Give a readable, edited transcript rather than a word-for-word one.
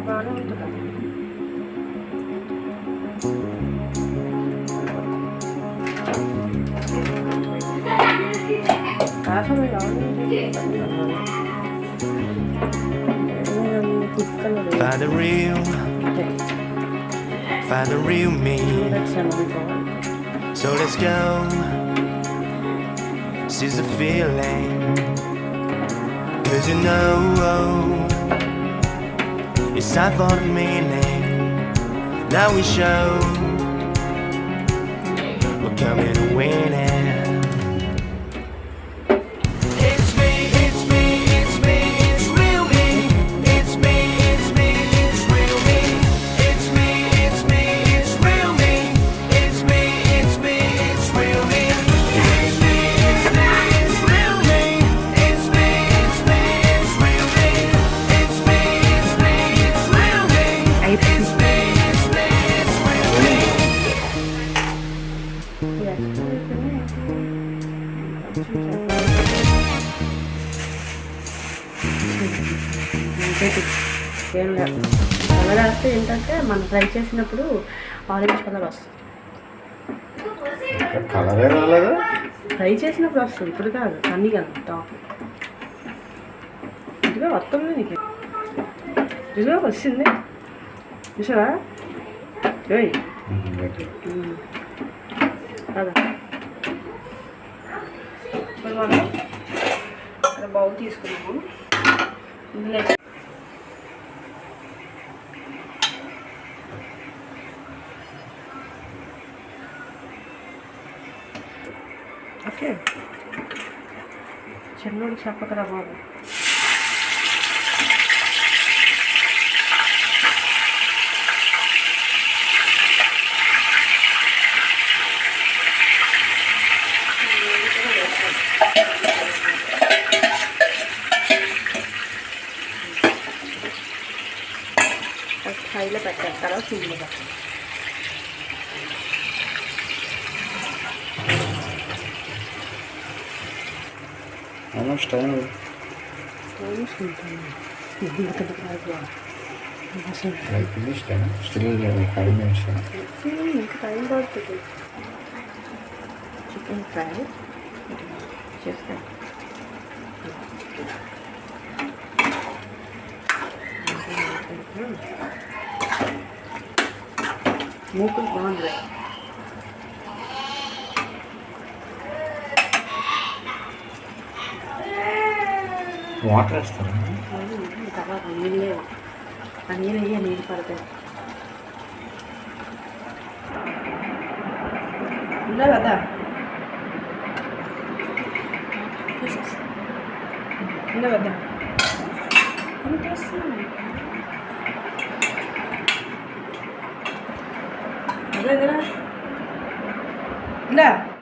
బాగానే ఉంటుంది. Find the real me. So let's go. Seize the feeling. 'Cause you know it's time for the meaning. Now we show we're coming to win it. ఏం లేదు. Colour వేస్తే ఏంటంటే మనం fry చేసినప్పుడు orange colour వస్తుంది. కలరే రాలేదు. ఫ్రై చేసినప్పుడు వస్తుంది, ఇప్పుడు కాదు. అన్నీ కాదు, టాప్ ఇదిగా వస్తుంది. నీకు ఇదిగా వచ్చింది చూసావా? కదా ఇప్పుడు మనం ఇక్కడ బౌల్ తీసుకున్నాము. ఇందులో ఓకే చిన్నోడు చెప్పకరా బాబు. ఫస్ట్ హైలో పెట్టాలి, తర్వాత సిమ్లో పెట్టాలి. Almost time still 5 minutes. ఇంకా టైం పడుతుంది. చికెన్ ఫ్రై చేస్తాను. మూకులు బాగుంది. వాటర్ వేస్తారా? తర్వాత నీళ్ళే, ఆ నీళ్ళు అయ్యే నీళ్ళు పడతాయి. ఉందా కదా? ఉందా కదా? అదే కదా? ఉందా?